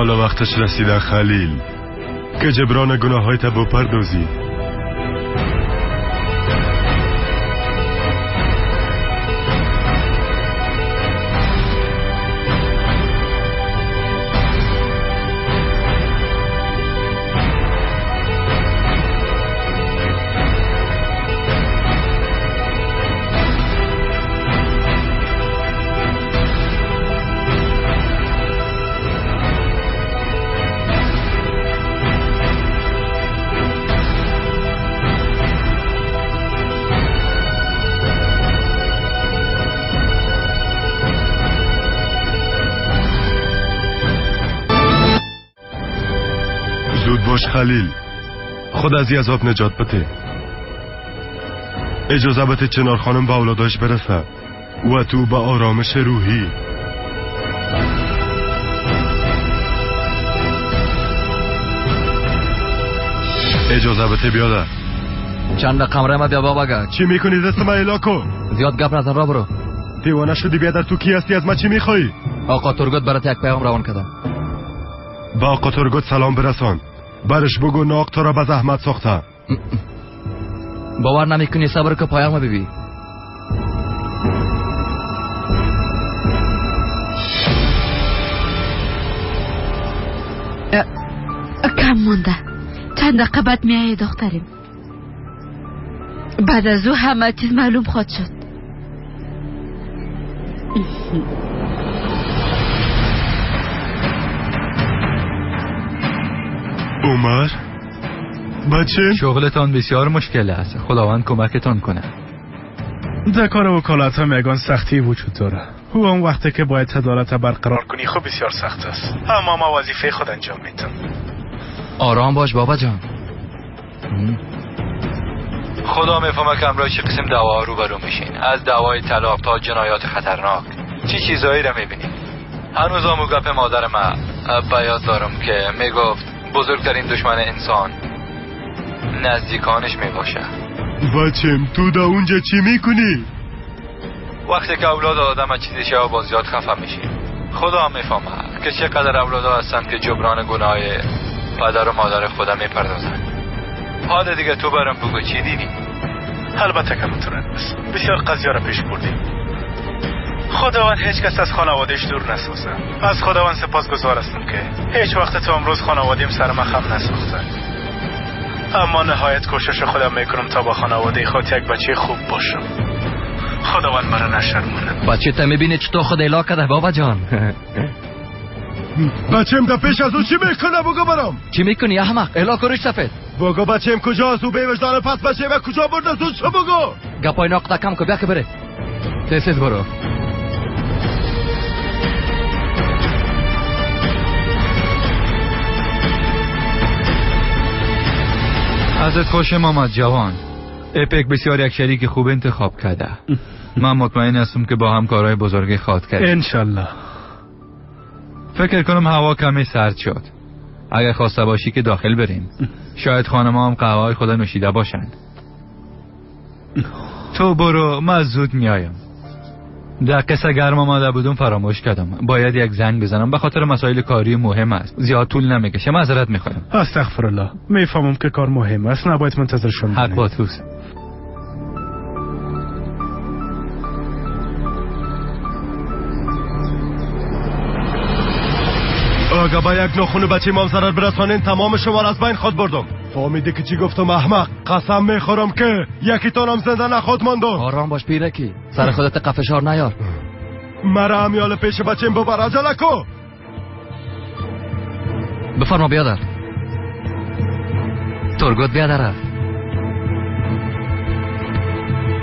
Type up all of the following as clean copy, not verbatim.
حالا وقتش رسیده خلیل که جبران گناه‌های تا بپردازی. باش خلیل، خود از عذاب نجات بده. اجازه بده چنار خانم به اولاداش برسه و تو به آرامش روحی. اجازه بده بیاده. چند قمره ما بیا بابا گرد. چی میکنی دست ما الاکو؟ زیاد گپ نزن را برو. دیوانه شدی بیادر، تو کی هستی؟ از ما چی میخوایی؟ آقا ترگوت برات یک پیام روان کردم. با آقا ترگوت سلام برسان، برش بگو ناق تو را به زحمت ساخته. باور نمیکنی؟ صبر که پیام ببین. کم مونده، چند دقیقه بعد میایی دختریم. بعد از او همه چیز معلوم خواهد شد. عمر بچه، شغلتان بسیار مشکل است. خداوند کمکتان کنه. در کار وکالت هم یگان سختی وجود داره. او اون وقتی که باید عدالت برقرار کنی خب بسیار سخت است، اما ما وظیفه خود انجام میدم. آرام باش بابا جان. خدا میفهمه که امروز چه قسم دعوا روبرو میشین، از دعوای طلاق تا جنایات خطرناک. چی چیزایی را میبینین؟ هنوز همون گپ مادر ما بیاد دارم که میگفت بزرگترین دشمن انسان نزدیکانش میباشه. بچم تو دا اونجا چی میکنی؟ وقتی که اولاد آدم چیزی با زیاد خفه میشیم. خدا هم میفهمه که چقدر اولادا هستن که جبران گناه پدر و مادر خودم میپردازن. حالا دیگه تو برام بگو چی دیدی؟ البته که مطمئن است بسیار قضیه را پیش بردیم. خداوند هیچ کس از خانوادهش دور نسازه. از خداوند سپاسگزار هستم که هیچ وقت تا امروز خانوادیم سر مخم نساخته. اما نهایت کوشش خودم میکنم تا با خانواده خود یک بچه خوب باشم. خداوند مرا نشرمونه. بچه تا میبینی چطور خود اله کرده بابا جان. بچم تا پیش از او چی میکنه بگو برام. چی میکنی احمق؟ اله کروش سفید. بگو بچم کجاست؟ او به وجدان پس بچه و کجا برده تو چه بگو؟ گپای ناقطه کم که بیا که بره. تیسیز برو. ازت خوشم آمد جوان. اپک بسیار یک شریک خوب انتخاب کرده. من مطمئن هستم که با هم کارهای بزرگی خواهد کرد. انشالله. فکر کنم هوا کمی سرد شد. اگر خواسته باشی که داخل بریم. شاید خانم‌ها هم قهوه‌های خود نوشیده باشند. تو برو، من زود میایم. دقیقه گرم آمده بودم فراموش کردم. باید یک زنگ بزنم به خاطر مسائل کاری مهم است. زیاد طول نمیکشه. معذرت میخوایم. استغفرالله. میفهمم که کار مهم است، نباید منتظر شما. حق با توست. اگه با یک ناخون بچه مام ضرر برسانین تمام شما را از بین خود بردم. فهمیدی که چی گفتم احمق؟ قسم میخورم که یکی تانم زنده نخواد ماندم. آرام باش پیرکی، سر خودت قفشار نیار. مرا همیال پیش بچیم ببر، عجله کو. بفرما بیادر. ترگوت بیادر.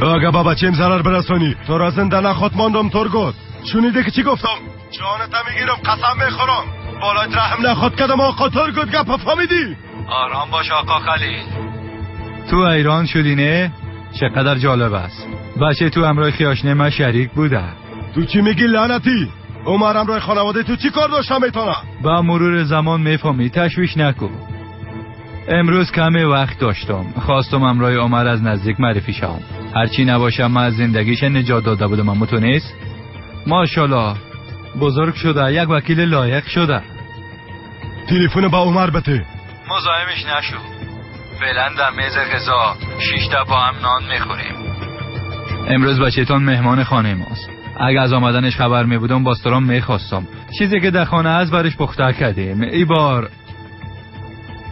اگه با بچیم ضرر برسانی تو را زنده نخواد ماندم ترگوت. شنیدی که چی گفتم؟ جانتا میگیرم، قسم میخورم. بالایت رحم نخواد کدم آقا ترگوت. گپ فهمیدی؟ آرام باش آقا خلیل. تو ایران شدی نه؟ چقدر جالب است. بچه تو امرای خیاشنه من شریک بوده. تو چی میگی لعنتی؟ عمر امرای خانواده تو چی کار داشتم میتونه؟ با مرور زمان میفهمی، تشویش نکن. امروز کمی وقت داشتم، خواستم امرای عمر از نزدیک معرفی شم. هرچی نباشم من از زندگیش نجات داده بودم، اما تو نیست؟ ماشاءالله بزرگ شده، یک وکیل لایق شده. تلفن با عمر بده. مزاحمش نشو. فعلا در میز غذا 6 تا با هم نان میخوریم. امروز بچه‌تون مهمان خانه ماست. اگه از آمدنش خبر میبودم باسترام میخواستم. چیزی که در خانه از برش پخته کردیم. ای بار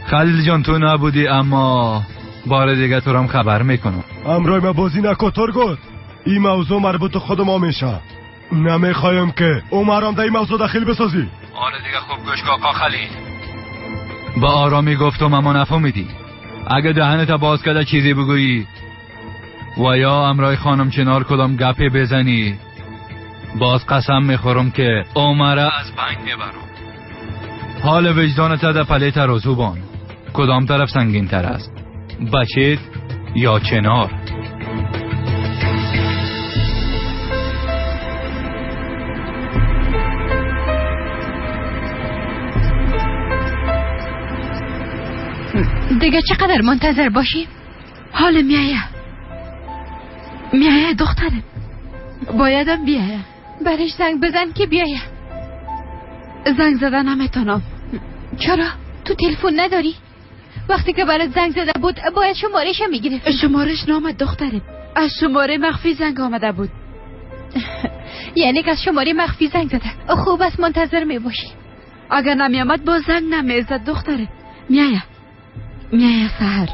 خلیل جان تو نبودی، اما بار دیگه تو رام خبر میکنم. امروی ما بازی نکن ترگوت. این موضوع مربوط خود ما میشه. نمیخوایم که عمرم در این موضوع داخل بسازی. آره دیگه خوب گوش کاکا خلیل. با آرامی گفتم اما نفهمیدی. اگه دهنت باز کرده چیزی بگویی و یا امرای خانم چنار کدام گپی بزنی، باز قسم میخورم که عمره از بین میبرم. حال وجدانت در پلیت روزوبان کدام طرف سنگین تر است؟ بچت یا چنار؟ دیگه چقدر منتظر باشیم؟ حال میایه دخترم. بایدم بیایه. برش زنگ بزن که بیایه. زنگ زدن نمیتونم. چرا؟ تو تلفن نداری؟ وقتی که برات زنگ زده بود باید شمارش میگرفت. شمارش نامد دخترم. از شماره مخفی زنگ آمده بود. یعنی که از شماره مخفی زنگ زده. خوب است منتظر میباشی. اگر نمیامد با زنگ نمیزد دخترم. میایه سهر.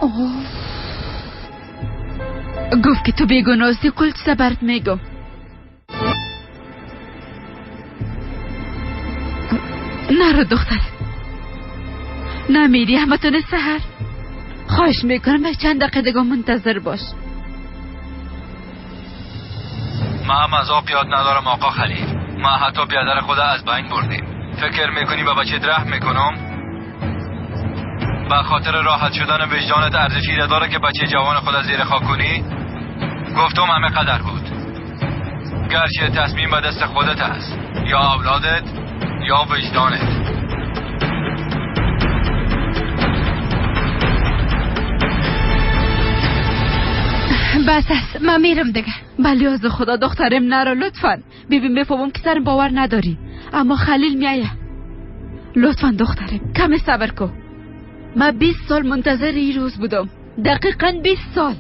گفت که تو بیگناهی، کل چیزا برات میگم. نرو دختر، نمیری همتون سهر. خواهش میکنم چند دقیقه دیگه منتظر باش. ما هم از آب یاد ندارم آقا خلیل. ما حتی بیادر خدا از بین بردیم. فکر میکنی به بچه رحم میکنم؟ به خاطر راحت شدن وجدانت ارزشی داره که بچه جوان خود زیر خاک کنی؟ گفتم همه قدر بود. گرچه تصمیم به دست خودت است، یا اولادت یا وجدانت. بس است، من میرم دیگه. بله از خدا دخترم نرو لطفا. ببین میفهمم که سرم باور نداری، اما خلیل میایه. لطفا دخترم کمی صبر کن. من 20 سال منتظر این روز بودم، دقیقاً 20 سال.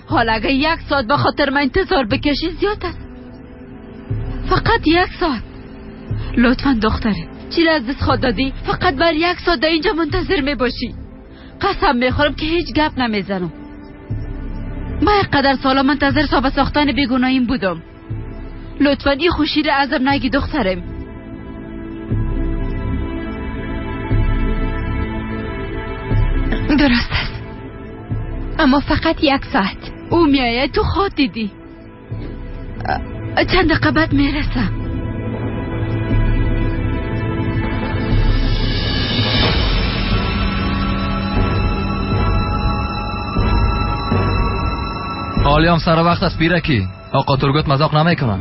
حالا اگه 1 ساعت به خاطر من انتظار بکشی زیاد است. فقط 1 ساعت. لطفا دخترم چی از دست خود دادی؟ فقط بر 1 ساعت در اینجا منتظر میباشی. قسم میخورم که هیچ گپ نمیزنم. من اینقدر سالا منتظر ثابت ساختن بیگناهیم بودم. لطفا این خوشی رو ازم نگی دخترم. درست است، اما فقط 1 ساعت. او میایه، تو خود دیدی. چند دقیقه بعد میرسم. حالی هم سر وقت است پیرکی. آقا ترگوت مذاق نمیکنن.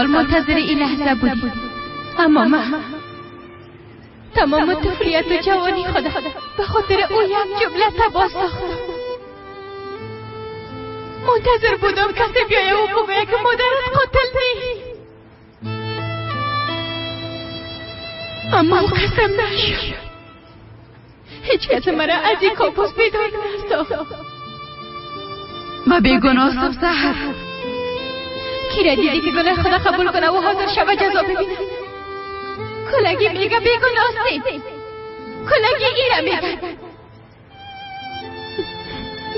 سال منتظر این لحظه بودی، اما من تمام طفولیت و جوانی خدا به خاطر او یک جمله تباه ساختم. منتظر بودم کسی بیایه و بگویه که مادرت قاتل نیست، اما او قسم نشد. هیچ کس مرا از این کابوس بیدار نساخت. ما بیگناستم سحر. کی را دیدی که گناه خدا قبول کنه و حاضر شود جزا ببینه؟ کلگی میگه بیگناستی، کلگی ایره میگه.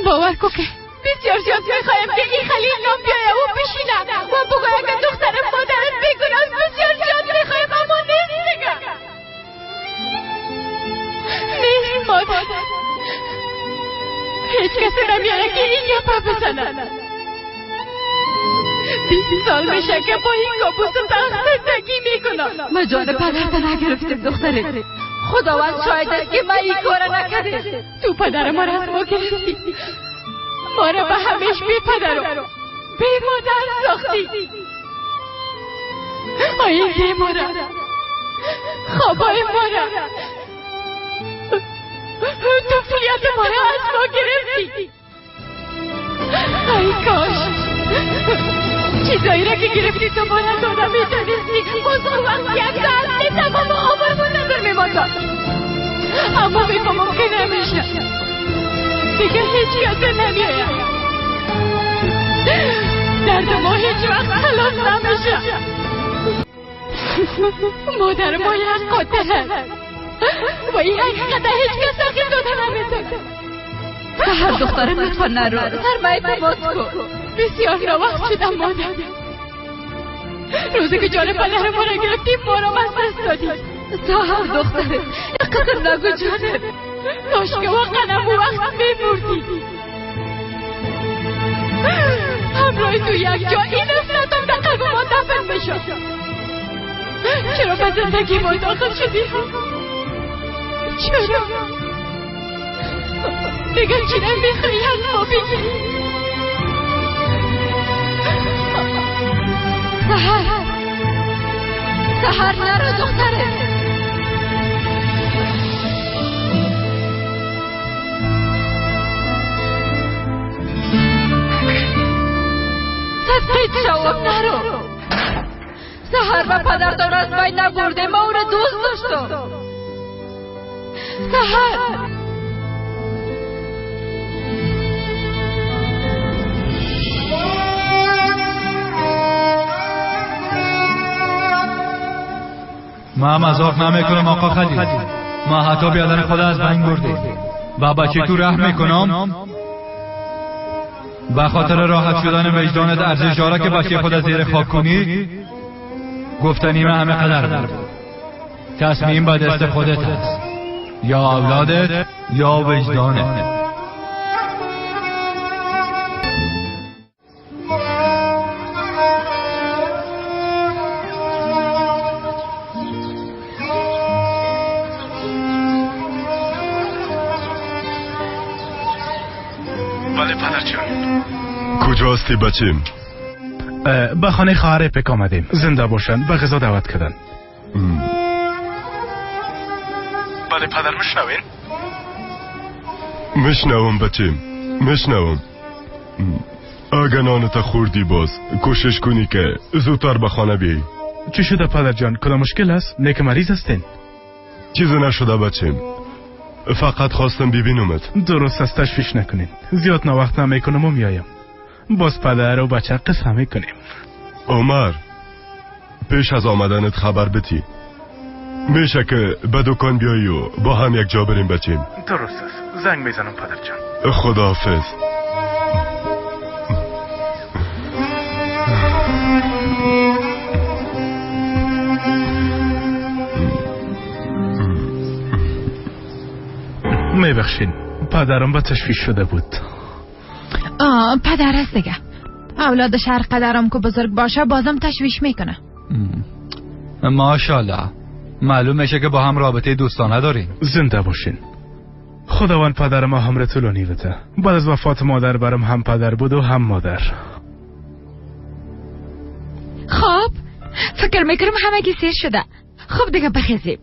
باور کو که بسیار زیاد میخوایم که این خلیل نام بیایه و بشینه و بگویه که دختر مادرت بیگناست. بسیار زیاد میخوایم اما نیست دیگه، نیست مادر. هیچ کسی نمیاره که این گپه بزنه. 20 سال میشه که با این کابوس تخت زندگی میکنم. ما جان پدرت نگرفتیم دختره. خداوند شاید است که ما این کار نکرده. تو پدر ما را از ما گرفتی، ما را به همیش بی پدر و بی مادر ساختی. آینده ما را، خوابای ما را، طفولیت ما را از ما گرفتی. ای کاش چیزایی را که گرفتی تو ما را داده میتونستی باز اون وقت یک ساعت تمام عمرمون نظر میماندم. اما میفهمم که نمیشه دیگه، هیچ کسی نمیاید. درد ما هیچ وقت خلاص نمیشه. مادر ما یک قاتل هست و این حقیقت هیچ کس تغییر داده نمیتونه. سحر دخترم لطفا نرو، سرمایه تو باز کن. بسیار ناوقت شدم مادر. روزی که جان پدر ما را گرفتیم ما را از دست دادیم. سحر دخترم قدم نگو جانم، کاش که واقعا همون وقت میبردی. همراه تو یک جا این نفرتم در قلب ما دفن میشد. چرا به زندگی ما داخل شدی؟ چرا؟ دیگه چی نمیخوایی از ما بگی؟ سحر نرو دختره. صدقیت شوام نرو. سحر و پدرتان از بین نبرده، ما او را دوست داشتم. سحر ما مذاق نمیکنم آقا خلیل، ما حتی بیادن خود از بین برده و بچه تو رحم میکنم به خاطر راحت شدن وجدانت ارزش داره که بچه خود زیر خاک کنی. گفتنیم همه قدر بود، تصمیم به دست خودت است، یا اولادت یا وجدانت. بله پدرجان. کجاستی بچیم؟ به خانه خواهر پک آمدیم. زنده باشن، به غذا دعوت کردن. بله پدر میشنوین؟ میشنوم بچیم، میشنوم. اگه نانت خوردی باز کوشش کنی که زودتر به خانه بیایی. چی شده پدرجان؟ کلا مشکل است؟ نیک مریض هستین؟ چیزی نشده بچیم، فقط خواستم ببینمت. درست است، تشویش نکنین. زیاد وقت نمیکنم و میایم. باز پدر و بچه قصه میکنیم. عمر، پیش از آمدنت خبر بتی. میشه که به دکان بیایی و با هم یک جا بریم بچیم. درست است، زنگ میزنم پدرجان. خداحافظ. میبخشین، پدرم به تشویش شده بود. پدر هست دیگه. اولادش هر قدرم که بزرگ باشه بازم تشویش میکنه. ماشاءالله، معلوم میشه که با هم رابطه دوستانه داریم. زنده باشین. خداوند پدر ما هم طولانی بده. بعد از وفات مادر برام هم پدر بود و هم مادر. خب فکر میکنم همگی سیر شده. خب دیگه بخیزیم.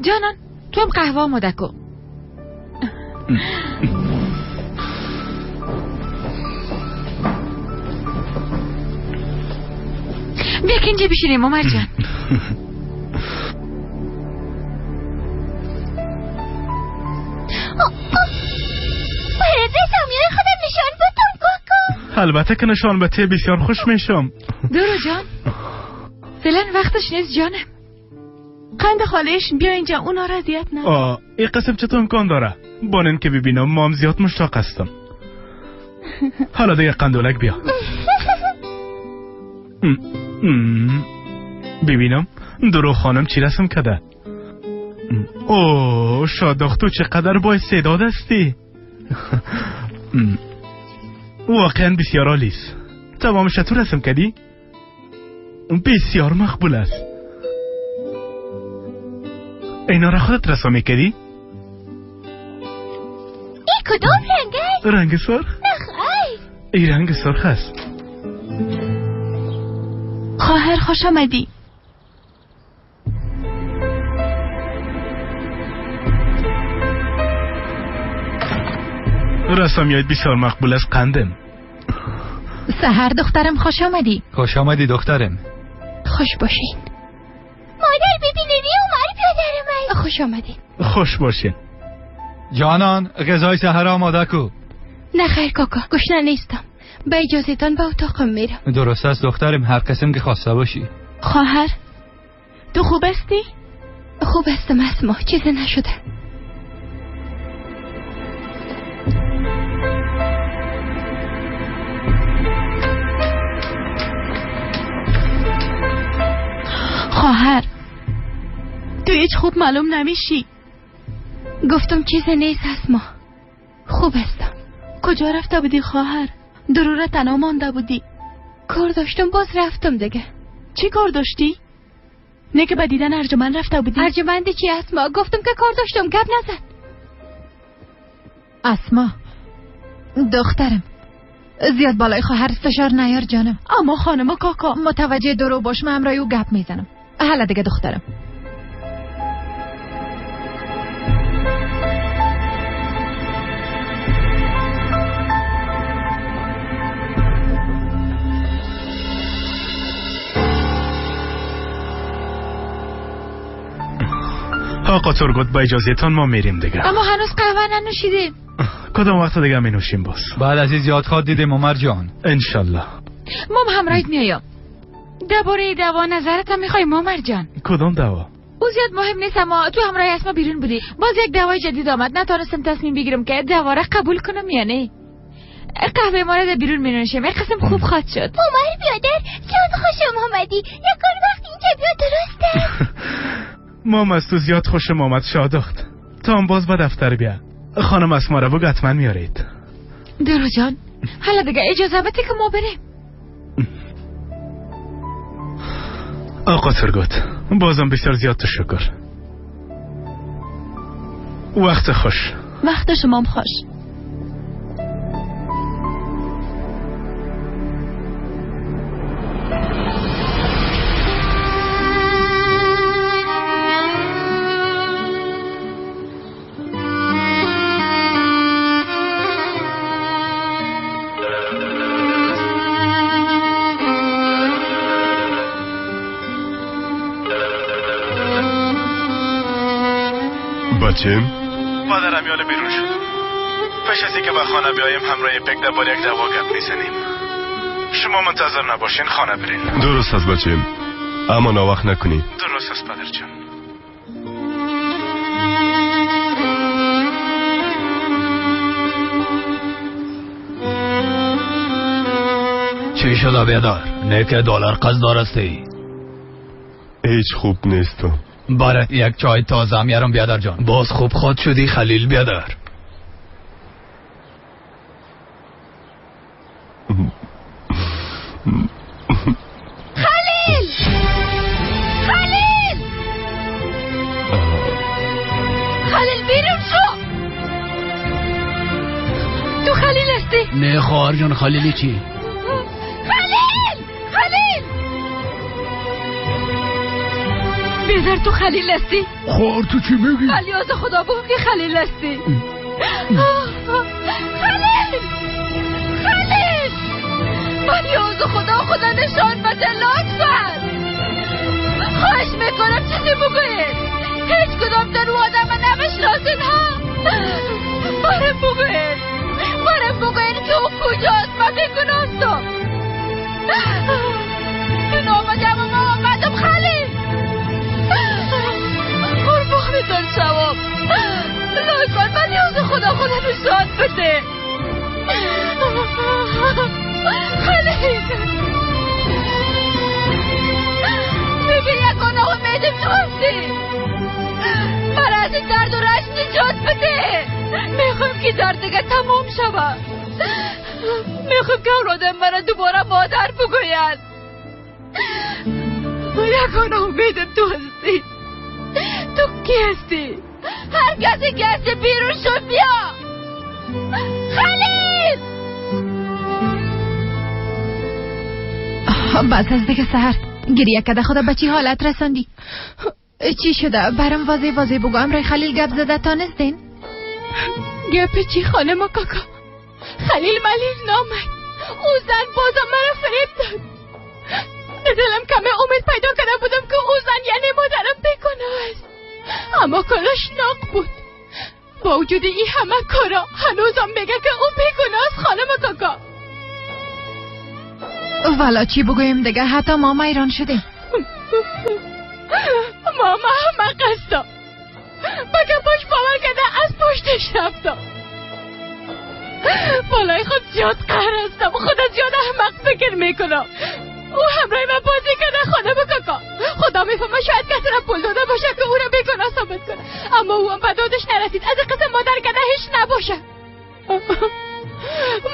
جانان تو هم قهوه آماده کن. بیا که اینجا بشینیم عمر جان. سامیای خودم نشان بدم کاکا. البته که نشان بده بسیار خوش میشم. درو جان فعلا وقتش نیست جانم. قند خالش بیا اینجا، اونا را اذیت نه. این قسم چطور امکان داره؟ بانن که ببینم مام زیاد مشتاق هستم. حالا دیگه قندولک بیا. ببینم درو خانم چی رسم کده. اوه شادخ تو چقدر با استعداد هستی. واقعا بسیار عالی است. تمامش تو رسم کردی؟ بسیار مقبول است. اینا را خودت رسم میکردی؟ این کدوم رنگ است؟ رنگ سرخ؟ نخیر این رنگ سرخ است. خواهر خوش آمدی. رسامیات بسیار مقبول است قندم. سحر دخترم خوش آمدی. خوش آمدی دخترم. خوش باشین. مادر ببینی عمر پیادر من. خوش آمدی. خوش باشین. جانان غذای سحر آماده کو. نه خیر کاکا گشنه نیستم. به اجازهتان به اتاقم میرم. درست است دخترم، هر قسم که خواسته باشی. خواهر تو خوب هستی؟ خوب هستم اسما، چیزی نشده. خواهر تو هیچ خوب معلوم نمیشی. گفتم چیزی نیست اسما، خوب هستم. کجا رفته بودی خواهر؟ ضرورت تنها مانده بودی؟ کار داشتم باز رفتم دیگه. چی کار داشتی؟ نه که به دیدن ارجمند رفته بودی؟ ارجمند چی اسما؟ گفتم که کار داشتم، گپ نزن. اسما دخترم زیاد بالای خواهر فشار نیار جانم. اما خانم کاکا متوجه درو باش، من امرای او گپ میزنم. حالا دیگه دخترم. آقا ترگوت با اجازهتان ما میریم دیگه. اما هنوز قهوه ننوشیدیم. کدام وقت دیگه می نوشیم باز؟ بعد از این زیاد خواد دیدیم عمر جان. انشالله. مام همراهیت میایم. درباره دوا نظرت هم میخوایم عمر جان. کدام دوا؟ او زیاد مهم نیست، اما تو همراه اسما بیرون بودی، باز یک دوای جدید آمد، نتونستم تصمیم بگیرم که دوا را قبول کنم یا نه. قهوه ما را بیرون می نوشیم، یک قسم خوب خواهد شد. عمر بیادر زیاد خوشم آمدی. یکان وقت اینجا بیا درسته. مام از تو زیاد خوشم آمد شادخت. تا هم باز با دفتر بیا. خانم اسما را بگو حتما میارید. درو جان حالا دیگه اجازه بده که ما بریم. آقا ترگوت بازم بسیار زیاد تشکر. وقت خوش. وقت شما خوش. بچیم؟ مادرم یاله بیرون شد. پیش از اینکه به خانه بیاییم همراه پک درباره یک دوا گپ میزنیم. شما منتظر نباشین، خانه برین. درست است بچیم، اما ناوقت نکنی. درست است پدرجان. چی شده بیادر؟ نه که دلار قصد دارستی؟ هیچ خوب نیستم. برات یک چای تازه میارم بیادر جان. باز خوب خود شدی خلیل بیادر. خلیل بیرون شو. تو خلیل هستی؟ نه خواهر جان خلیلی چی؟ خلیل بیزر تو خلیل هستی؟ خواهر تو چی میگی؟ ولی از خدا بگو که خلیل هستی. خلیل ولی از خدا نشان بده لطفا. خواهش میکنم چیزی بگوید. هیچ کدام در او آدم نمیشناسین ها. برم بگوید که او کجاست. من بیگناستم. این آمدم و ما آمدم خلیل. قربانتان شوم. لطفا ولی از خدا نشان بده. خلیل ببین یکانه امیدم تو هستی. من از این درد و رنج نجات بده. میخوام که درد دیگه تمام شود. میخوام که اولادم من دوباره مادر بگوید. یکانه امیدم تو هستی. تو کی هستی؟ هر کسی که هستی بیرون شد بیا. خلیل بس از دیگه سهر گریه کده خدا به چی حالت رساندی؟ چی شده؟ برام واضح بگو. امرای خلیل گپ زده تانستین؟ گپ چی خانم کاکا؟ خلیل ملیل نامد. او زن بازم مرا فریب داد. دلم کمه امید پیدا کرده بودم که او زن یعنی مادرم بیگناه است، اما کلاش ناق بود. با وجود این همه کارا هنوزم میگه که او بیگناه است خانم کاکا. والا چی بگویم دیگه؟ حتی ماما ایران شدیم. ماما همه قصدا بگه پاش باور کرده از پشتش رفتم. بالای خود زیاد قهر هستم. خدا زیاد احمق فکر میکنم. او همراه من بازی کرده خانم کاکا. خدا میفهمه شاید کسی را پول داده باشه که او را بیگناه ثابت کنه، اما او هم به دادش نرسید. از این قسم مادر کرده هیچ نباشه.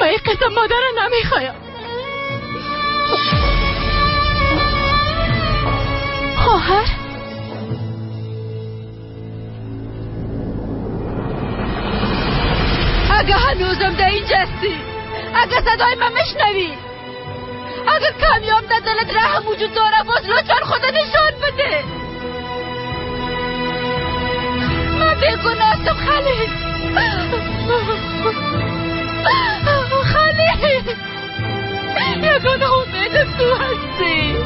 من این قسم مادر را نمیخوایم. خواهر اگه هنوزم در اینجا هستی، اگه صدای من میشنوی، اگه کمیاب در دلت رحم وجود داره، باز لطفا خدا نشان بده. من بیگناستم خلیل. خلیل یکانه امیدم تو هستی.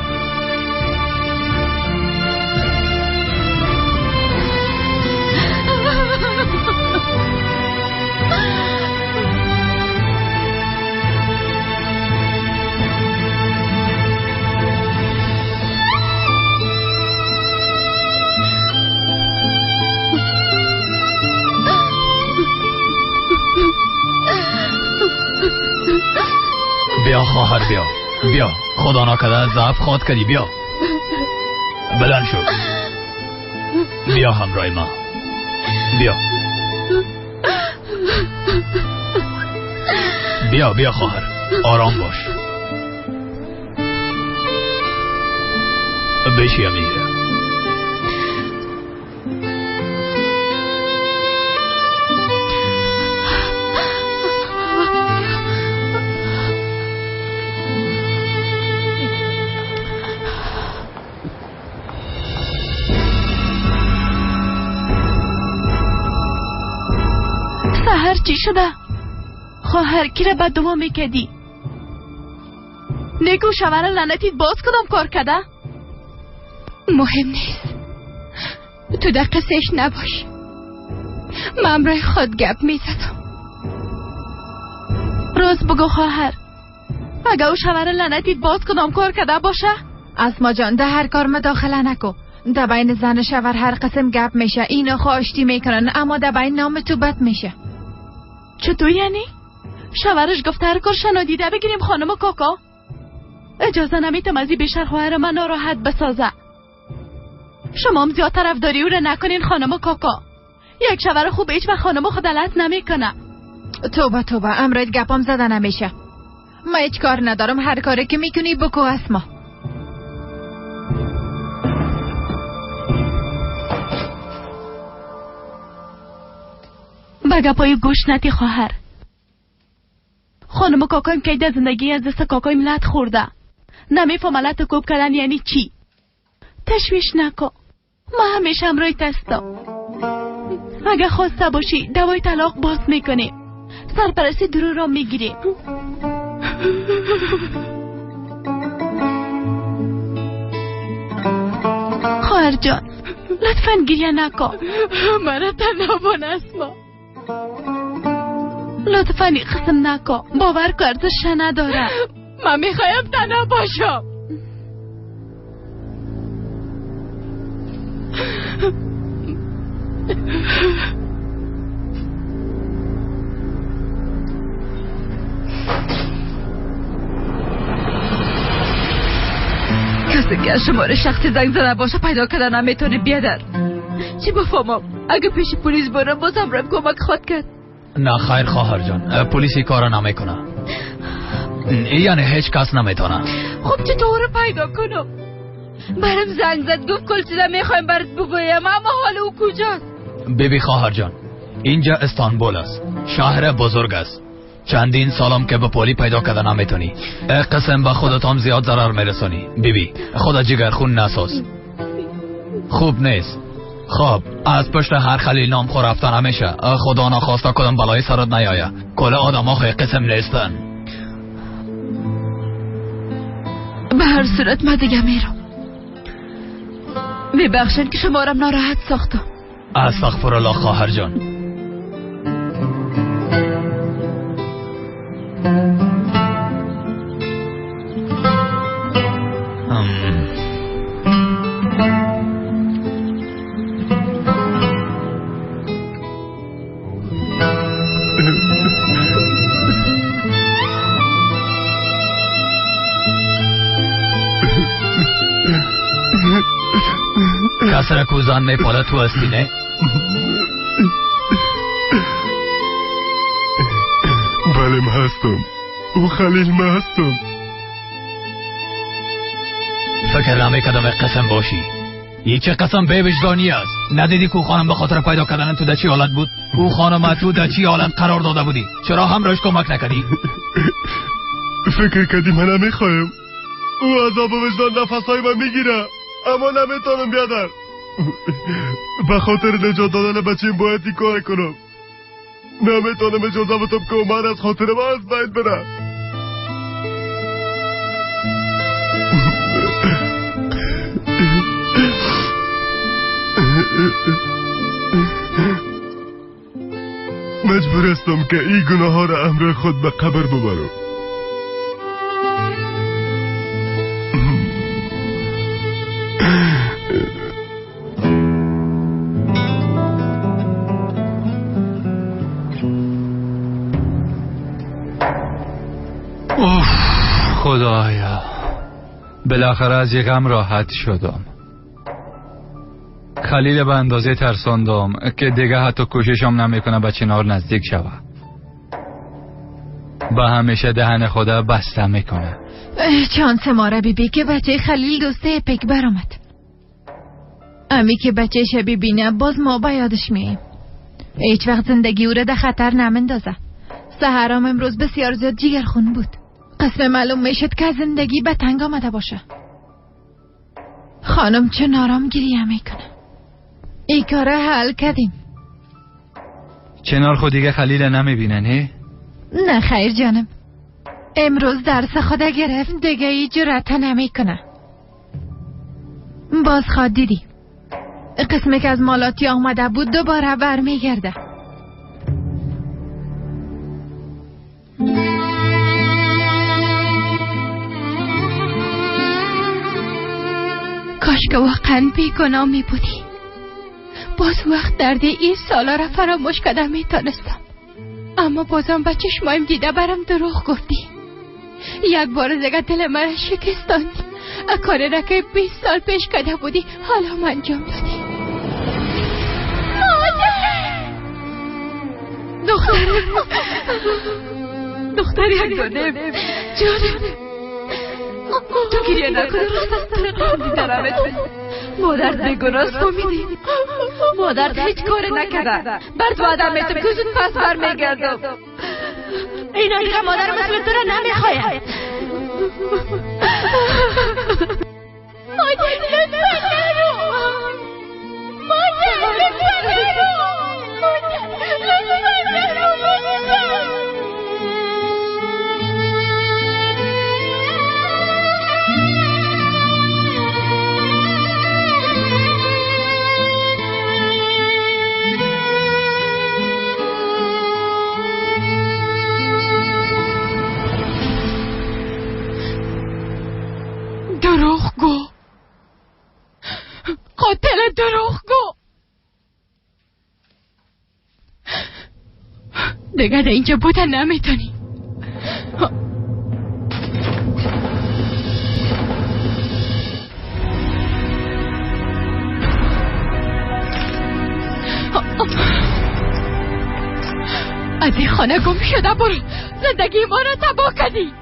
بیا خواهر بیا خدا نکرده ضعف خواد کردی. بیا بلند شو. بیا همراه ما. بیا خواهر آرام باش. بشی امیه. سهر چی شده؟ خواهر کی را بددعا میکردی؟ نگو شوهر لعنتیت باز کدام کار کرده؟ مهم نیست، تو در قصهش نباش. من امرای خود گپ میزدم. راست بگو خواهر، اگه او شوهر لعنتیت باز کدام کار کرده باشه؟ اسما جان ده هر کار مداخله نکو. ده بین زن و شوهر هر قسم گپ میشه، اینا خواشتی میکنن، اما ده بین نام تو بد میشه. چطور یعنی؟ شوهرش گفت هر کار شنادیده بگیریم خانم کاکا؟ اجازه نمیتم از این بیشتر خواهر من ناراحت بسازه. شما هم زیاد طرفداری او را نکنین خانم کاکا. یک شوهر خوب هیچ و خانم خود دلت نمیکنه. توبه امرت گپام زده نمیشه. ما هیچ کار ندارم، هر کاری که میکنی بکو اسما. بگه پای گوش نتی خواهر. خانم کاکایم که ایده زندگی از دست کاکایم لط خورده. نمیفهم لط کوب کردن یعنی چی. تشویش نکن. ما همیشه همراهت هستم. اگه خواسته باشی دوای طلاق باز میکنیم، سرپرستی درو را میگیریم. خواهر جان لطفاً گریه نکن. مرا تنها نسما. لطفاً قسم نکن. باور کن ارزش نداره. من میخوایم تنها باشم. کسی که شماره شخصی زنگ زده باشه پیدا کردن نمیتونه بیادر. چی بفهمم؟ اگه پیش پلیس برم بازم رم کمک خود کرد. نه خیر خواهر جان، پلیسی کارا نمیکنه. یعنی هیچ کس نمیتونه. خب چطور پیدا کنم؟ برم زنگ زد گفت کل چیزا میخوایم برات بگویم، اما حال او کجاست؟ بیبی خواهر جان، اینجا استانبول است، شهر بزرگ است. چندین سالم که به پلی پیدا کردن نمیتونی. قسم به خودت هم زیاد ضرر میرسونی. بیبی خدا جگر خون نساز. خوب نیست. خب از پشت هر خلیل نام خور رفتن همیشه. خدا نخواسته کدام بلای سرت نیایه. کل آدم ها خوی قسم نیستن. به هر صورت من دیگه میرم. میبخشن که شمارم ناراحت ساختم. استغفر الله خواهر جان. کسر کوزان میپاله تو هستی نه؟ بله من هستم. او خلیل من هستم. فکر نمیکردم قسم باشی. یه چه قسم به وجدانی است. ندیدی که خانم به خاطر پیدا کردن تو در چی حالت بود؟ او خانم تو در چی حالت قرار داده بودی؟ چرا همراهش کمک نکردی؟ فکر کردی من نمیخوایم. او عذاب وجدان نفسهای من میگیره، اما نمیتونم بیادر. به خاطر نجات دادن بچیم باید این کار کنم. نمیتونم اجازه بدم که من از خاطر من از بین بره. مجبور هستم که این گناه ها را همراه خود به قبر ببرم. خدایا بالاخره از یک غم راحت شدم. خلیل به اندازه ترساندم که دیگه حتی کوششم نمیکنه به چنار نزدیک شوه. با همیشه دهن خدا بسته میکنه. چانس ما را بیبی که بچه خلیل دوسته پک برامد. امی که بچه شبی بینه باز ما با یادش میاییم. هیچ وقت زندگی او را در خطر نمندازه. سحرام امروز بسیار زیاد جیگرخون بود. قسم معلوم میشد که زندگی به تنگ آمده باشه. خانم چه نارام گریه میکنه. ای کاره حل کردیم. چنار خود دیگه خلیل نمیبینه نه؟ نه خیر جانم. امروز درس خدا گرفت دیگه ای جرأت نمیکنه. باز خواد دیدی قسمی که از مالاتی آمده بود دوباره برمیگرده. کاش که واقعا بیگناه می بودی. باز وقت درد این سالا را فراموش کردم میتونستم، اما بازم به چشمایم دیده برم دروغ گفتی. یک بار دیگه دل من شکستاندی. کاری را که 20 سال پیش کرده بودی حالا من انجام دادی. دختر یک دانه جانم تو گریه نکنه. راست دیدرمت. مادر بگناست فهمیدی؟ مادر هیچ کاری نکرده. بر تو آدم میتم که زود پس برمیگردم. اینا دیگه مادر مثل تو را نمیخواید. مادر لطفا نرو. قاتل دروغگو. دیگه در اینجا بودن نمیتونی. از این خانه گم شده برو. زندگی ما را تباه کردی.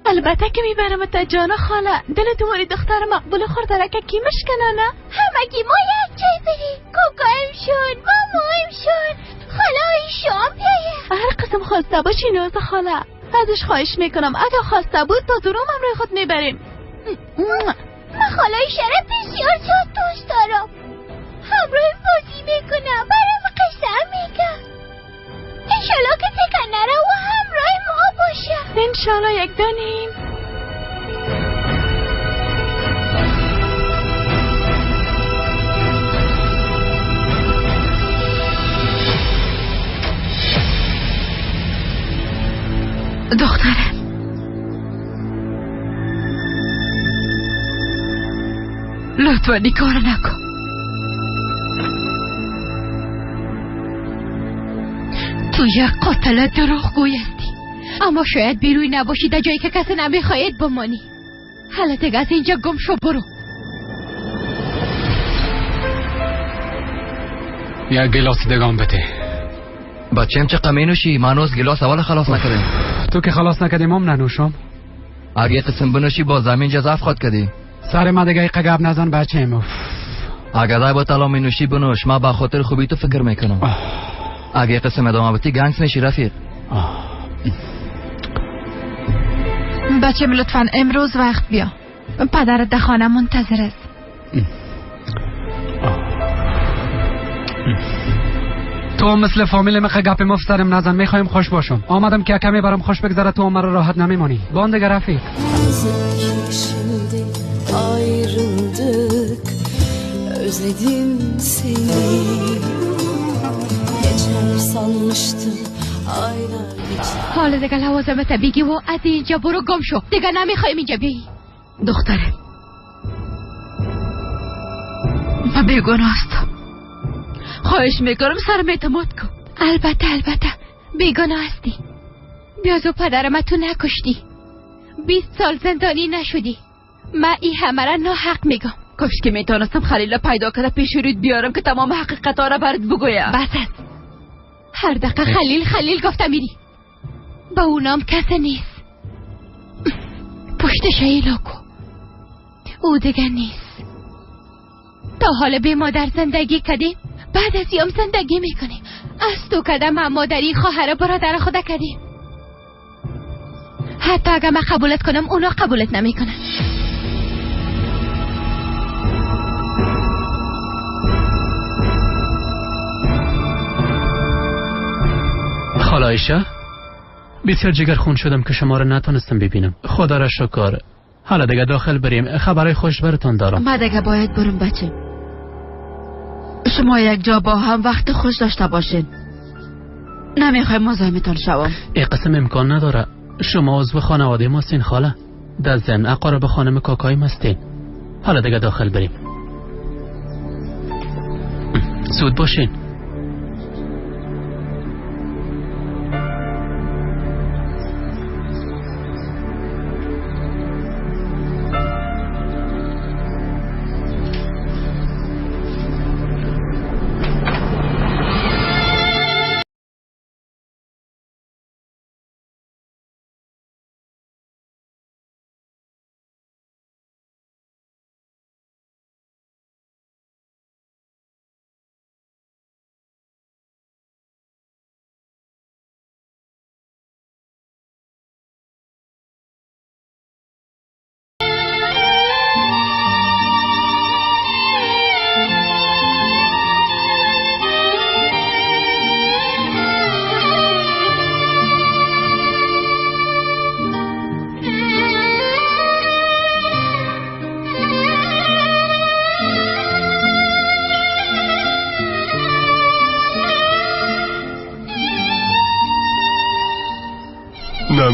البته که میبرم تا جانا خاله. دل دوماری دختر مقبول خورده که کی مشکنانه همگی ما یک جای بریم. کوکایم شون مامایم شون خاله های شام بیایه. هر قسم خواسته باشی نوز خاله. ازش خواهش میکنم اگه خواسته بود تا دروم همراه خود میبریم. من خاله های شرف بسیار زیاد دوست دارم. همراه بازی میکنم برام قصه میگم. انشالله که تکن نره و همراه ما باشه. انشالله یک دانیم. دخترم لطفا این کار نکن. تو یک قاتل دروغگوی هستی، اما شاید بیروی نباشی در جایی که کسی نمیخواید بمانی. حالا دیگه از اینجا گم شو برو. یک گلاس دگان بده. بچه‌م چه قمی نوشی؟ من هنوز گلاس اول خلاص نکردم. تو که خلاص نکردیم هم ننوشم. اگه قسم بنوشی با زمین جزاف خود کردی. سر ما دیگه قگب نزن بچه‌م. اگه دای با طلا می نوشی بنوش، من با خاطر خوبی تو فکر میکنم. اگه قسم ادامه بدی گنگس میشی رفیق. بچه لطفاً امروز وقت بیا. پدرت در خانه منتظر است. تو مثل فامیل مخه گپ مفسرم نزن. میخوایم خوش bاشım. آمدم که کمی برام خوش بگذره تو مرا راحت نمیمونی. باند دیگه رفیق. Şimdi ayrıldık. Özledim seni. Geçer sanmıştım aylar geçer. حالا دیگه لوازمت بگی و از اینجا برو گم شو. دیگه نمیخوایم اینجا بیایی. دخترم من بیگناه هستم. خواهش میکنم سرم اعتماد کن. البته بیگناه هستی. بیازو پدرم تو نکشتی. 20 سال زندانی نشدی. من این همه را ناحق میگم. کاش که میتونستم خلیل پیدا کرده پیش روید بیارم که تمام حقیقت ها را برات بگویم. بس است. هر دقیقه خلیل گفته میری. با اونام کسی نیست. پشت شیلو کو. او دیگه نیست. تا حالا به مادر زندگی کردیم. بعد از یوم زندگی میکنیم. از تو کدم مادری خواهر برادر خدا کردیم. حتی اگه من قبولت کنم اونا قبولت نمیکنن. خاله عایشه بسیار جگرخون شدم که شما را نتونستم ببینم. خدا را شکر. حالا دیگه داخل بریم. خبرای خوش براتون دارم. من دیگه باید برم بچه. شما یک جا با هم وقت خوش داشته باشین. نمیخوایم مزاحمتان شوم. این قسم امکان نداره. شما عضو خانواده ماستین خاله. در ضمن اقارب خانم کاکای ماستین. حالا دیگه داخل بریم. زود باشین.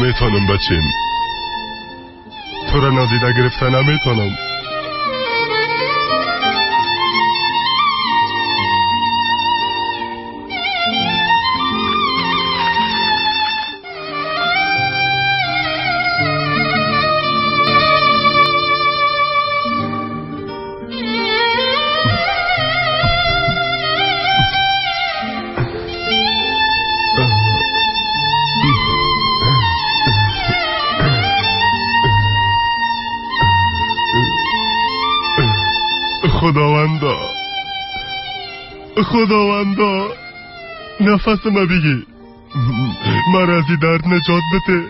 نمیتونم بچیم. تو را نادیده گرفتن نمیتونم. خداوندا نفس ما بگی مرا از این درد نجات بده.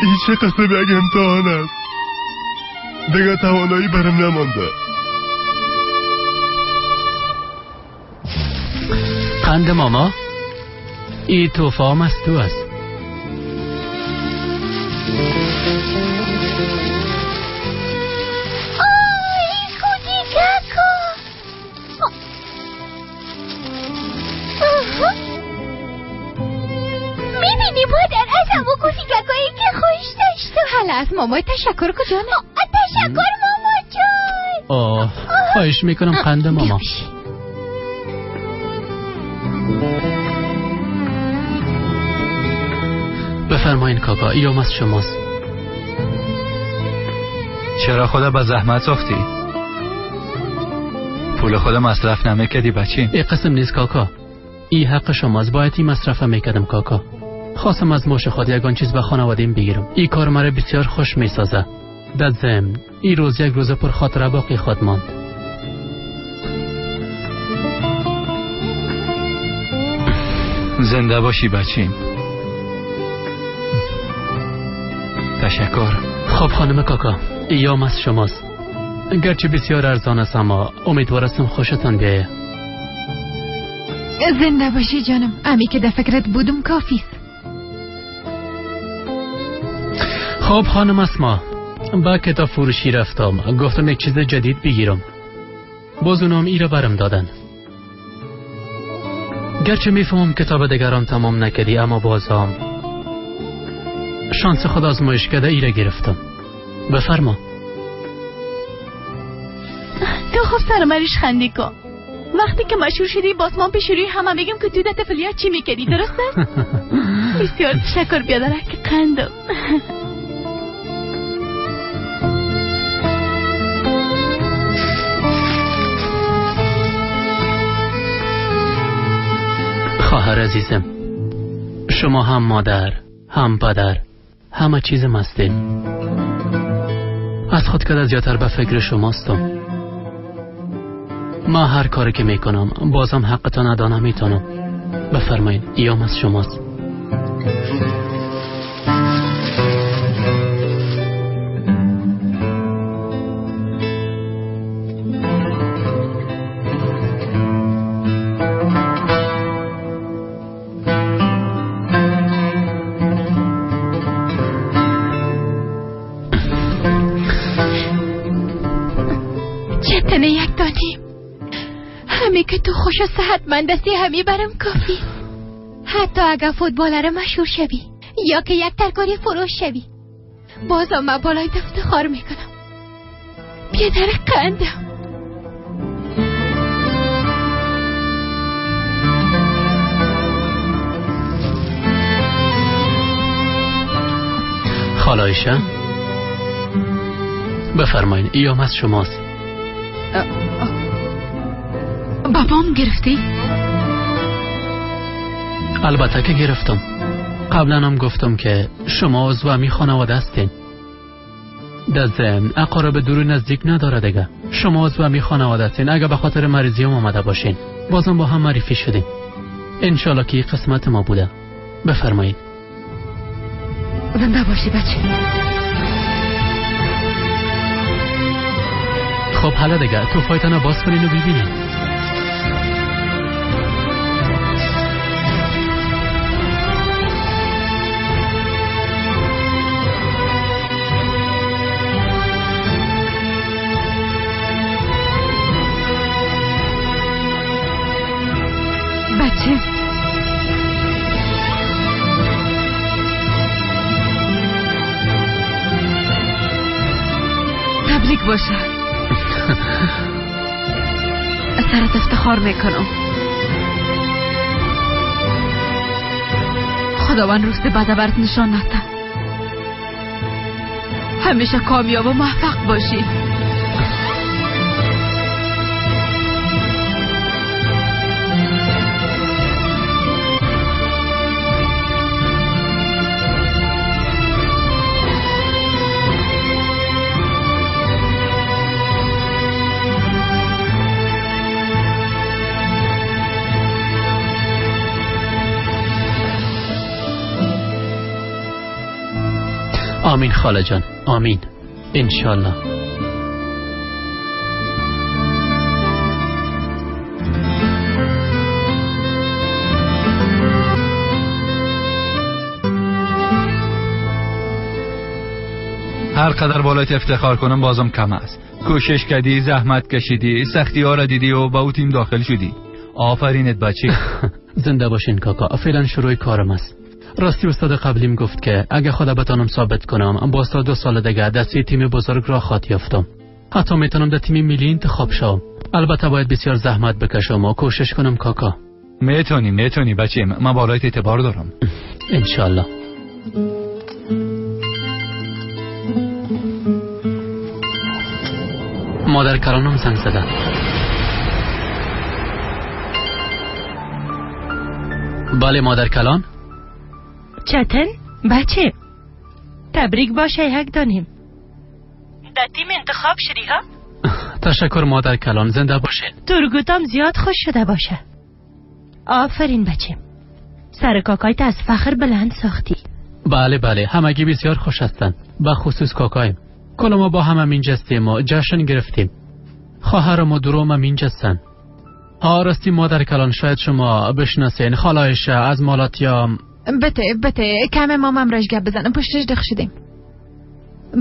این چه قسم یک امتحان است. دیگه توانایی برم نمانده. قند ماما این توفه هم از تو است. از مامای تشکر کجا نه؟ تشکر ماما جان. خواهش میکنم قند ماما. بفرمایین کاکا ایام از شماست. چرا خدا با زحمت ساختی؟ پول خدا مصرف نمیکردی بچین؟ این قسم نیست کاکا، این حق شماست. باید این مصرف میکردم کاکا. خواستم از موش خود یگان چیز به خانوادیم بگیرم. این کار مرا بسیار خوش میسازه. در ضمن این روز یک روز پر خاطره باقی خود ماند. زنده باشی بچیم. تشکر. خب خانم کاکا ایام از شماست. گرچه بسیار ارزان است اما امیدوارستم خوشتان بیایه. زنده باشی جانم. امی که در فکرت بودم کافیست. خب خانم اسما با کتاب فروشی رفتم. گفتم یک چیز جدید بگیرم. باز اونام ای را برم دادن. گرچه میفهمم کتاب دیگران تمام نکردی اما بازم شانس خود آزمایش کرده ای را گرفتم. بفرما. تو خوب سرمریش خندی کن. وقتی که مشهور شدی باز ما پیش روی همه بگم که تو در طفلیات چی میکردی، درسته؟ بسیار تشکر بیادره که قندم. خواهر عزیزم، شما هم مادر هم پدر همه چیزم هستین. از خود که زیادتر به فکر شماستم. ما هر کاری که میکنم بازم حقتان ادا نمیتونم. بفرمایید ایام از شماست. چتنه یک دانی همی که تو خوش و صحتمند هستی همی برم کافی. حتی اگر فوتبالر مشهور شوی یا که یک ترکاری فروش شوی بازم من بالای افتخار میکنم. پدر قندم. خالایشه بفرمایین ایام از شماست. بابام گرفتی؟ البته که گرفتم. قبلا هم گفتم که شما عضو همی خانواده هستین. در ضمن اقارب دور نزدیک نداره دیگه. شما عضو همی خانواده هستین. اگه به خاطر مریضی هم آمده باشین بازم با هم معرفی شدیم. انشالله که قسمت ما بوده. بفرمایید. زنده باشی بچه. خب حالا دیگه تو فایتانو باز کنین و ببینین. بچه باشه. سرت افتخار میکنم. خداوند روز بعد برات نشان نده. همیشه کامیاب و موفق باشی. آمین خاله جان، آمین، انشالله. هر قدر بالایت افتخار کنم بازم کم است. کوشش کردی، زحمت کشیدی، سختی ها را دیدی و با او تیم داخل شدی. آفرینت بچه. زنده باشین کاکا. فعلا شروع کارم است. راستی استاد قبلیم گفت که اگه خدا بتانم ثابت کنم با استاد 2 سال دیگه دستی تیم بزرگ را خواهد یافتم. حتی میتونم در تیم ملی انتخاب شوم. البته باید بسیار زحمت بکشم و کوشش کنم کاکا. میتونی بچه، من بالایت اعتبار دارم. انشالله. مادر کلانم زنگ زدن. بله مادر کلان. چتن بچه تبریک باشه یک دانیم در تیم انتخاب شدی ها. تشکر مادر کلان، زنده باشه. ترگوتام زیاد خوش شده باشه. آفرین بچه، سر کاکایت از فخر بلند ساختی. بله همگی بسیار خوش هستند، به خصوص کاکایم. کل ما با هم اینجا هستیم و جشن گرفتیم. خواهرم و دروم هم اینجا هستند. راستی مادر کلان شاید شما بشناسین خالایش از مالاتیا. بته کم ما ممرش گپ بزنم، پشتش دخ شدیم.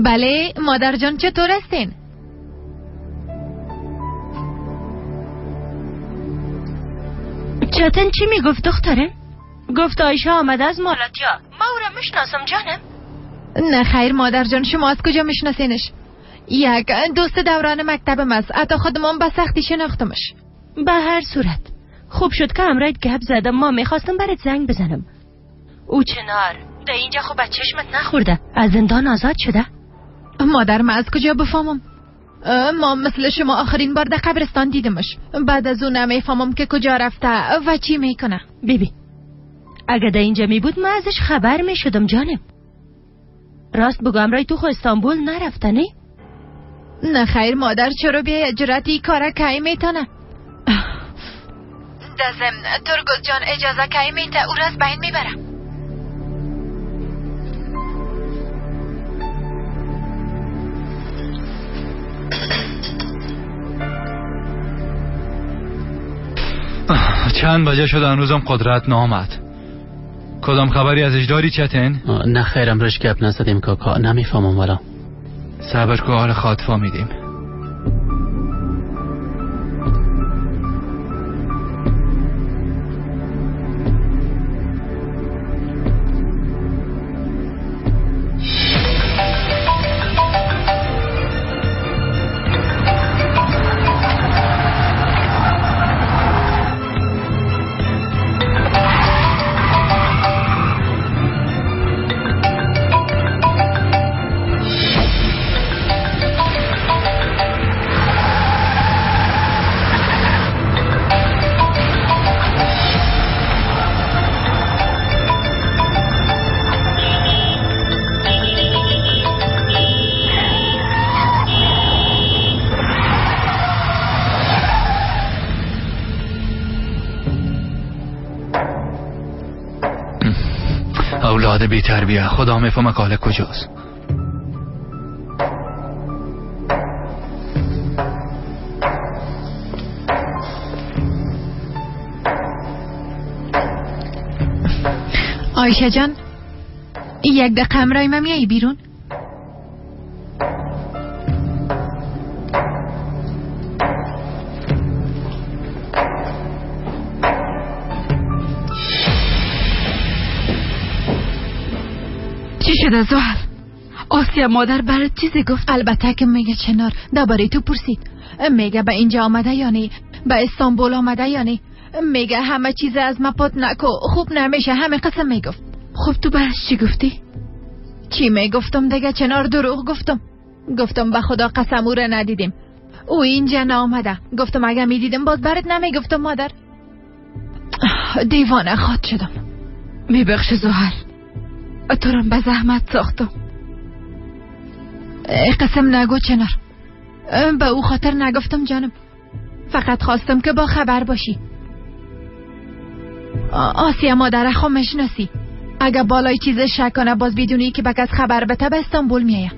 بله مادر جان چطور هستین؟ چتن چی میگفت دختره؟ گفت آیشه آمده از مالاتیا. ما او را میشناسم جانم. نه خیر مادر جان، شما از کجا میشناسینش؟ یک دوست دوران مکتبم است، حتی خودمون به سختی شناختمش. به هر صورت خوب شد که امرایت گپ زدم. ما میخواستم برات زنگ بزنم. او چنار ده اینجا خوب از چشمت نخورده؟ از زندان آزاد شده؟ مادر من از کجا بفهمم؟ ما مثل شما آخرین بار در قبرستان دیدمش. بعد از اون نمیفهمم که کجا رفته و چی میکنه. بیبی اگه ده اینجا می بود من ازش خبر میشدم جانم. راست بگو امرای تو خو استانبول نرفته نی؟ نه خیر مادر، چرا بیا جراتی کاره که میتونه؟ دزم ترگل جان اجازه که میته او را از بین میبرم. چند بجه شد هنوزم قدرت نامد. کدام خبری ازش داری چتن؟ نه خیرم رش گپ نزدیم کاکا، نمیفهمم والا. صبر که حال خاطفا میدیم. اولاد بی تربیه، خدا میفهمه کاله کجاست. آیشه جان یک دقیقه امرای من میایی بیرون؟ چی شده زهر؟ آسیا مادر برای چیزی گفت؟ البته که میگه چنار درباره تو پرسید. میگه به اینجا آمده یا نه، به استانبول آمده یا نه. میگه همه چیز از ما پات نکو، خوب نمیشه، همه قسم میگفت. خب تو برش چی گفتی؟ چی میگفتم دیگه چنار؟ دروغ گفتم به خدا قسم او را ندیدیم، او اینجا نآمده. گفتم اگه میدیدم باز برات نمیگفتم مادر. دیوانه خود شدم. میبخش زهر، تو را به زحمت ساختم. قسم نگو چنار، به او خاطر نگفتم جانم، فقط خواستم که با خبر باشی. آسیا مادر خو میشناسی، اگه بالای چیز شک کنه باز بدونی که به کس خبر بده به استانبول میایه.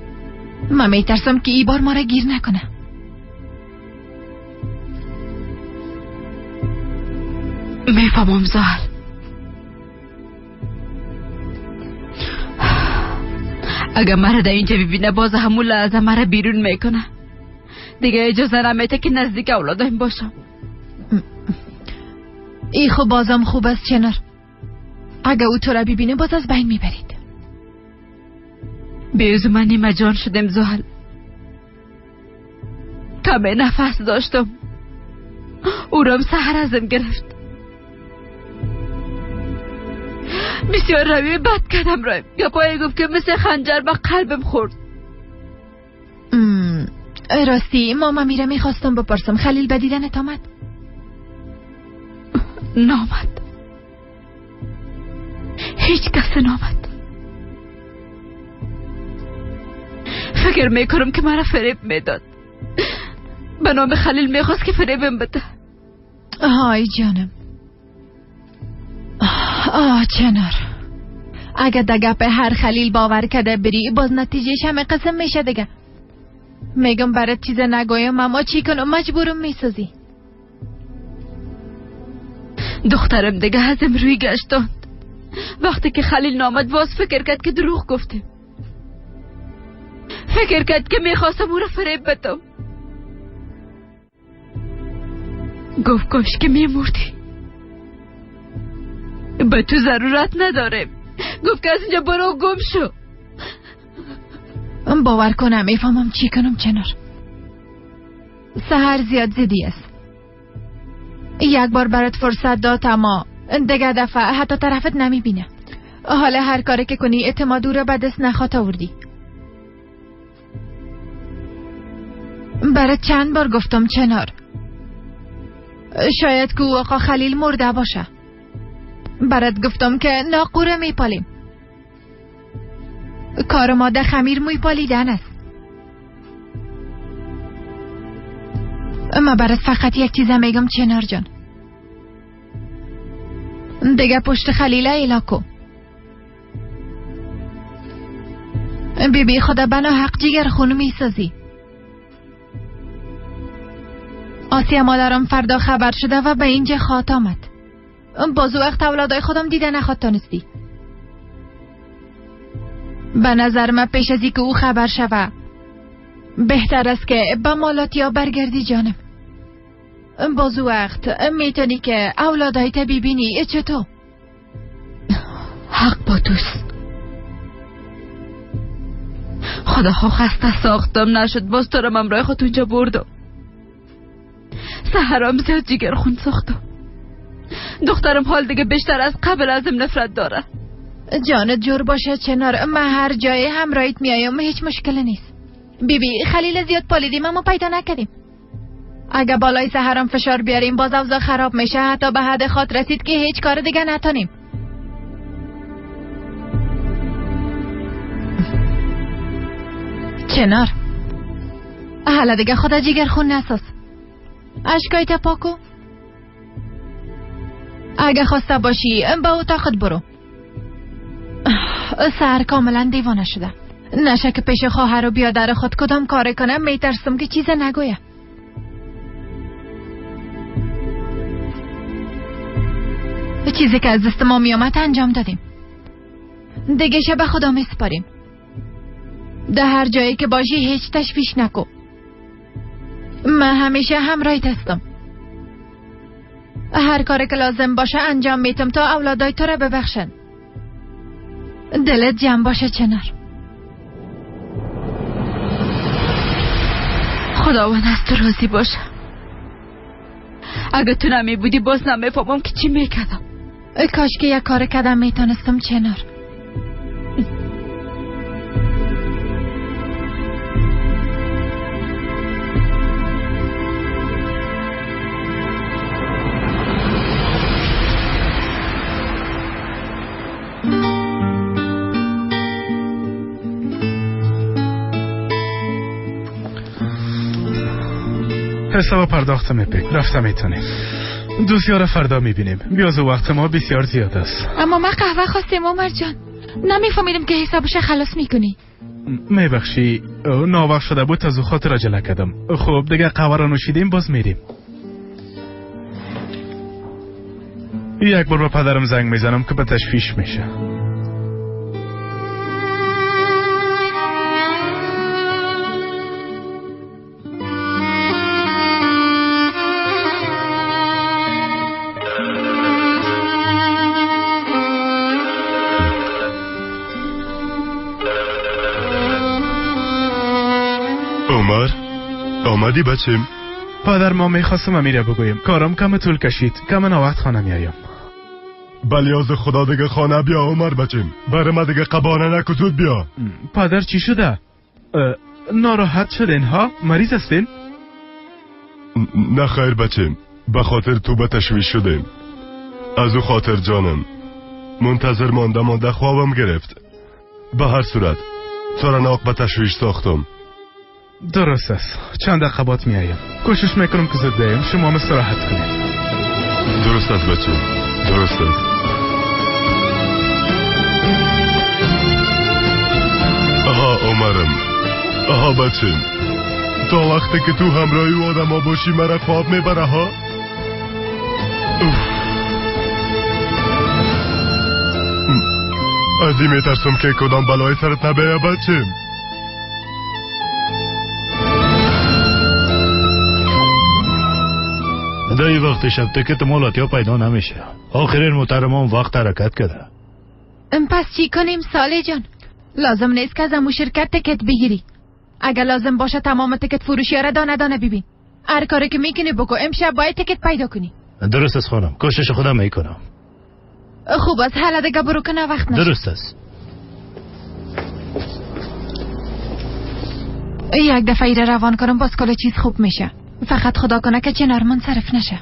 من میترسم که ای بار ما را گیر نکنه. میفهمم زهر، اگه مرا در اینجا ببینه باز همون لحظه مرا بیرون میکنه. دیگه اجازه نمیده که نزدیک اولادایم باشم. ای خب بازم خوب است چنار، اگه او تو را ببینه باز از بین میبرید. بیوزو من نیمه جان شدم زحل، کمه نفس داشتم، او رام سحر ازم گرفت. بسیار روی بد کردم رایم، گپایی گفت که مثل خنجر به قلبم خورد. راستی ماما میره میخواستم بپرسم خلیل به دیدنت آمد؟ نامد، هیچ کس نامد. فکر میکنم که مرا فریب میداد، به نام خلیل میخواست که فریبم بده. های جانم. چنار، اگه دگه به هر خلیل باور کرده بری باز نتیجهش همه قسم میشه دیگه. میگم برات چیز نگویم اما چی کنم، مجبورم میسازی. دخترم دیگه ازم روی گشتاند. وقتی که خلیل نامد باز فکر کرد که دروغ گفتیم، فکر کرد که میخواستم او را فریب بدم. گفت کاش که میمردی، به تو ضرورت نداریم. گفت که از اینجا برو گم شو. باور کنم میفهمم چی کنم چنار. سحر زیاد زدی است. یک بار برات فرصت داد اما دیگه دفعه حتی طرفت نمیبینه. حالا هر کاری که کنی اعتماد او را به دست نخواد آوردی. برات چند بار گفتم چنار، شاید که او آقا خلیل مرده باشه. برات گفتم که ناقوره میپالیم، کار ما ده خمیر میپالیدن است. اما برات فقط یک چیزه میگم چنار جان، دیگه پشت خلیله ایلاکو. بی خدا بنا حق جگر خونو میسازی. آسیا مادرم فردا خبر شده و به اینجا خواهد آمد. بازو وقت اولادای خودم دیده نخواد تانستی. به نظر من پیش ازی که او خبر شوه بهتر است که به مالاتیا برگردی جانم. بازو وقت میتونی که اولادای تا ببینی. چطور؟ حق با توست. خدا خسته ساختم نشد باز تو را همراه خود اونجا بردم. سحرام زیاد جگر خون ساختم. دخترم حال دیگه بیشتر از قبل ازم نفرت داره. جانت جور باشه چنار، من هر جای همراهیت میایم، هیچ مشکل نیست. بیبی خلیل زیاد پالیدیم اما پیدا نکردیم. اگه بالای سحرام فشار بیاریم باز اوضاع خراب میشه، حتی به حد خاط رسید که هیچ کار دیگه نتونیم. چنار حالا دیگه خدا جگر خون نساز. اشکایت پاکو. اگه خواسته باشی به اتاقت برو. سر کاملا دیوانه شده. نشه که پیش خواهر و بیادر خود کدام کار کنم، میترسم که چیز نگویم. چیزی که از دست ما میامد انجام دادیم، دیگه شب خدا میسپاریم. ده هر جایی که باشی هیچ تشویش نکو. من همیشه همراهیت هستم. هر کاری که لازم باشه انجام میتم تا اولادای تو را ببخشن. دلت جمع باشه چنار. خداوند از تو راضی باشه. اگه تو نمی بودی باز نمیفهمم که چی میکردم. کاش که یک کار کردم میتونستم چنار. حساب پرداختم اپک رفتم میتونیم. دوسیار فردا میبینیم. بیاز وقت ما بسیار زیاد است. اما من قهوه خواستم عمر جان. نمیفهمیدم که حسابش خلاص میکنی. میبخشی ناوقت شده بود از خاطر عجله کردم. خب دیگه قهوه را نوشیدیم باز میریم. یک بار با پدرم زنگ میزنم که به تشویش میشه. عمر آمدی بچیم؟ پدر ما میخواستم امیره بگویم کارم کم طول کشید کم نوقت خانه میایم. بلیاز خدا دیگه خانه بیا عمر بچیم. برای ما دیگه قبانه نکو زود بیا. پدر چی شده؟ ناراحت شدین ها؟ مریض هستین؟ نه خیر بچیم، به خاطر تو به تشویش شدیم. از او خاطر جانم منتظر مانده خوابم گرفت. به هر صورت ترناق به تشویش ساختم. درست است. چند دقیقه بعد میایم. کوشش میکنم که زود بیایم. شما هم استراحت کنید. درست است بچه، درست است. آها عمرم، آها بچه، تا وقتی که تو همراهی و آدم ها باشی مرا خواب میبره ها. از این میترسم که کدام بلای سرت نبیه بچه. در این وقت شب تکت مولات یا پیدا نمیشه. آخرین محترمان وقت حرکت کرده. پس چی کنیم ساله جان؟ لازم نیست که از امو شرکت تکت بگیری. اگر لازم باشه تمام تکت فروشی را دانه ببین. هر کاری که میکنی بگو. امشب باید تکت پیدا کنی. درست است خانم، کوشش خودم میکنم. خوب است، حالا دیگه برو کنه وقت نشه. درست است. یک دفعه ایره روان کنم باز کل چیز خوب میشه. فقط خدا کنه که چنار منصرف نشه.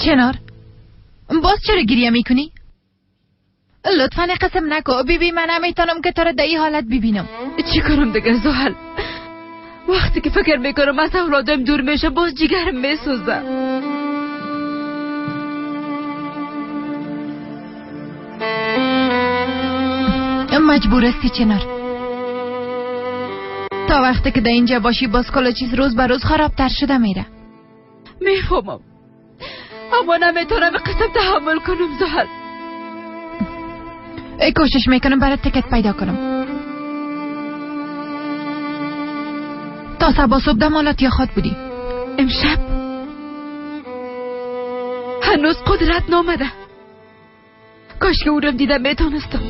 چنار باز چرا گریه میکنی؟ لطفاً قسم نکو. بیبی من نمیتونم که تو رو در این حالت ببینم. چی کنم دیگه زحل؟ وقتی که فکر میکنم از اولادم دور میشه باز جیگرم میسوزه. مجبور استی چنار. تا وقتی که در اینجا باشی باز کل چیز روز به روز خرابتر شده میره. میفهمم اما نمیتونم قسم تحمل کنم زحل. کوشش میکنم برای تکت پیدا کنم. تا صبح صبح دمالات یا خود بودی. امشب هنوز قدرت نامده. کاش که اونم دیدم میتونستم.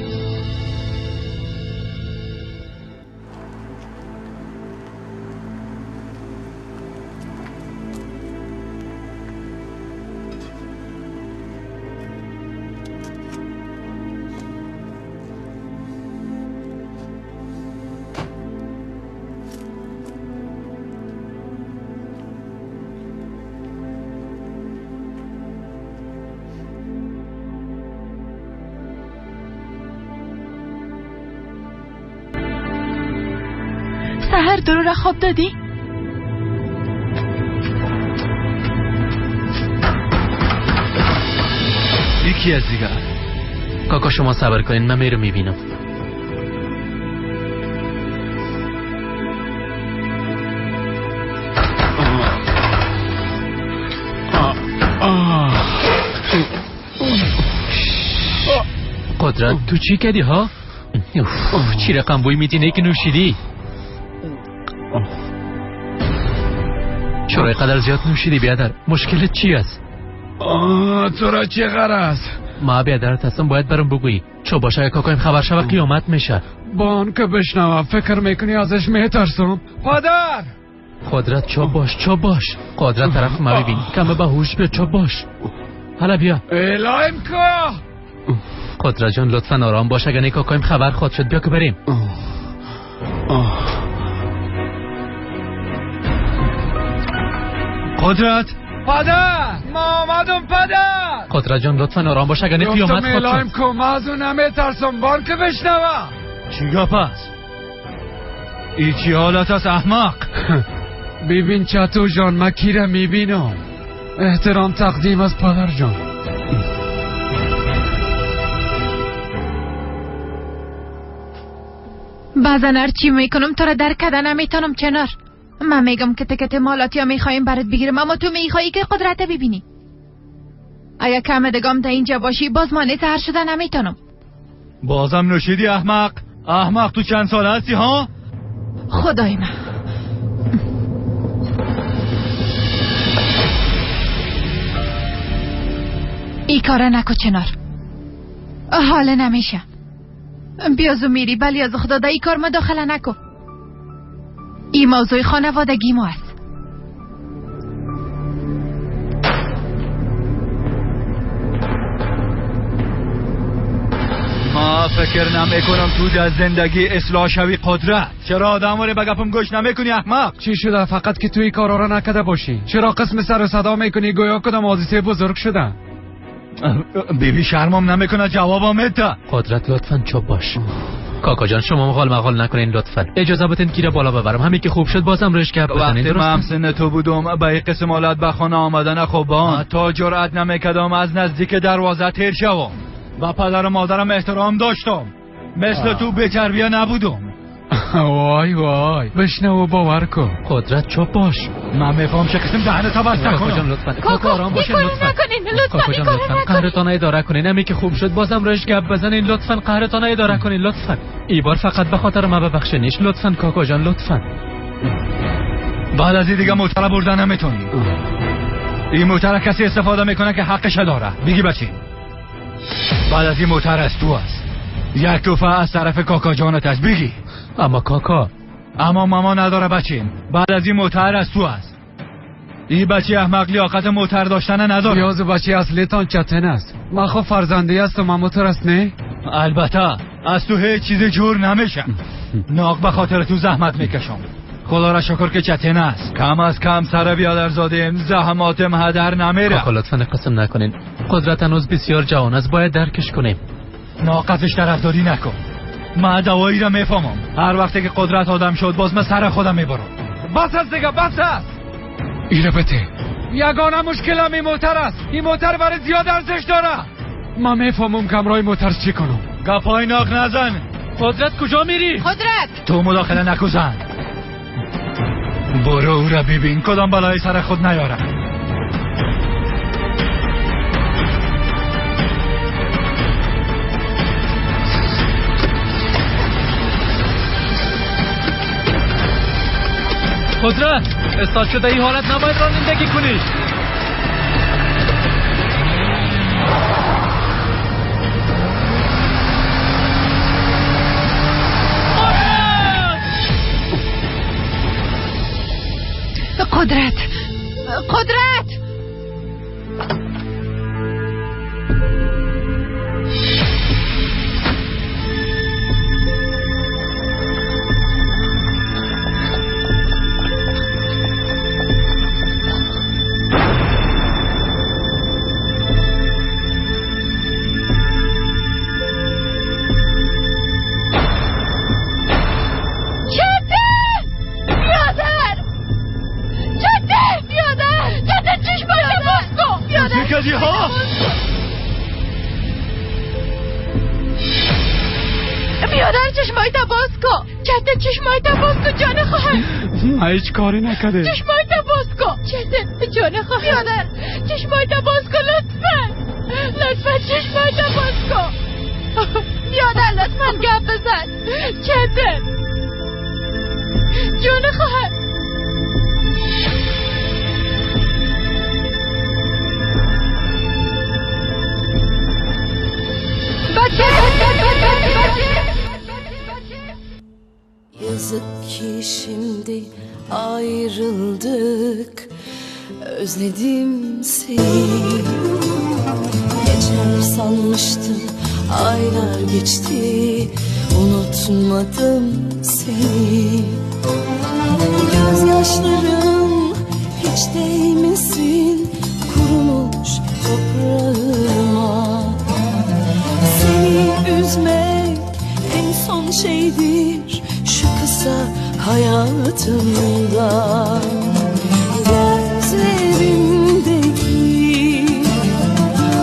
سحر درو را خواب دادی؟ یکی از دیگر. کاکا شما صبر کنین، من میرم میبینم. قدرت تو چی کردی ها؟ چی رقم بوی میدینه که نوشیدی؟ چرا قدر زیاد نوشیدی بیادر؟ مشکلت چی است؟ تو را چه غرض؟ ما بیادرت هستم، باید برم بگویی. چو باشه اگه کاکایم خبر شوه قیامت میشه. با آن که بشنوم فکر میکنی ازش میترسم؟ پدر! قدرت چو باش. قدرت طرف ما ببین، کمه به هوش بیا، چو باش. حالا بیا. الایم که قدرت جان لطفا آرام باش، اگه کاکایم خبر خود شد بیا که بریم. قدرت پدر! ما آمدم پدر! قدرت جان لطفا آرام باش، اگه قیامت خود شد. الایم که ما از اون نمیترسم، بان که بشنوم. چی گپ است؟ ای چی حالت است احمق؟ ببین چطور جان، من کی را میبینم. احترام تقدیم از پدر جان. بعضا هر چی میکنم تو را درک کردن نمیتونم چنار. من میگم که تکت مالاتی ها میخوایم برات بگیرم، اما تو میخوایی که قدرت ببینی. اگه کم دگام تا اینجا باشی باز مانع سهر شدن نمیتونم. بازم نوشیدی احمق؟ احمق تو چند سال هستی ها؟ خدای من. ای کاره نکو چنار، حال نمیشه. بیازو میری بلی از خدا، ای کار مداخله نکو. ای موضوع خانوادگی ما است. ما فکر نمیکنم تو در زندگی اصلاح شوی قدرت. چرا آدم رو به گپم گوش نمیکنی احمق؟ چی شده؟ فقط که توی کارا را نکده باشی. چرا قسم سر صدا میکنی گویا کدام حادثه بزرگ شده؟ بیبی شرمم نمیکنه جوابم میده. قدرت لطفا چوب باش. کاکا جان شما مغال نکنین لطفا. اجازه بدین کی را بالا ببرم، همین که خوب شد بازم روش گپ بزنین. وقتی من سن تو بودم به این قسم حالت به خانه آمدن خوبان تا جرأت نمیکردم از نزدیک دروازه تیر شوم. و پدر و مادرم احترام داشتم، مثل تو بی‌تربیه نبودم. وای بشنو و باور کن. قدرت چوب باش. من میفهم چه قسم دهنتو بسته کنم. کاکا جان لطفا. کاکا آرام باشین لطفا. کاکا جان لطفا قهرتان اداره کنین، همین که خوب شد بازم روش گپ بزنین لطفا. قهرتان اداره کنین لطفا. این بار فقط به خاطر ما ببخشینش لطفا کاکا جان لطفا. بعد از این دیگه موتر بردن نمیتونی. این موتر کسی استفاده میکنه که حقش داره. بگی بچی بعد از این موتر از تو است. یک توفه از طرف کاکا جانت است. بگی. اما کاکا اما ماما نداره بچین. بعد از این موتر از تو است. این بچی احمق لیاقت موتر داشتن نداره. پیاز بچی اصلیتان چتن است. من خب فرزندی هستم، من موتر است نه؟ البته از تو هیچ چیز جور نمیشه. ناق به خاطر تو زحمت میکشم. خدا را شکر که چتن است. کم از کم سر بیادر زادیم، زحماتم هدر نمیره. کاکا لطفا قسم نکنین. قدرت هنوز بسیار جوان است، باید درکش کنیم. ناقصش طرفداری نکن. من دوایی را میفهمم. هر وقتی که قدرت آدم شد باز من سر خودم میبرم. بس است دیگه، بس است. ایره بته یگانه مشکلم این موتر است. این موتر برای زیاد ارزش داره. من میفهمم کمرای موتر چی کنم. گپای ناق نزن. قدرت کجا میری؟ قدرت تو مداخله نکن زن. برو او را ببین کدام بلای سر خود نیاره. قدرت استاد شده این حالت نباید رانندگی کنی. قدرت چشمایت باز کن. چته چشمایت باز کن جان خواهر. من هیچ کاری نکرده. چشمایت باز کن. چته جان خواهر. بیادر چشمایت باز کن لطفا. لطفا چشمایت باز کن. بیادر لطفا گپ بزن. چته جان خواهر. Yazık ki şimdi ayrıldık. Özledim seni. Geçer sanmıştım, aylar geçti. Unutmadım seni. Gözyaşlarım hiç değmesin kurumuş toprağıma. Seni üzmek en son şeydir şu kısa hayatımda. Gözlerimdeki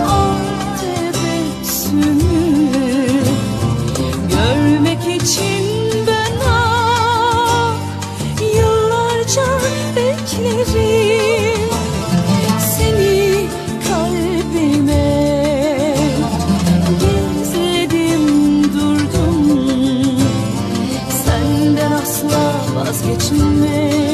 o tebessümü görmek için ben yıllarca beklerim. Seni kalbime gizledim durdum. Senden asla vazgeçme.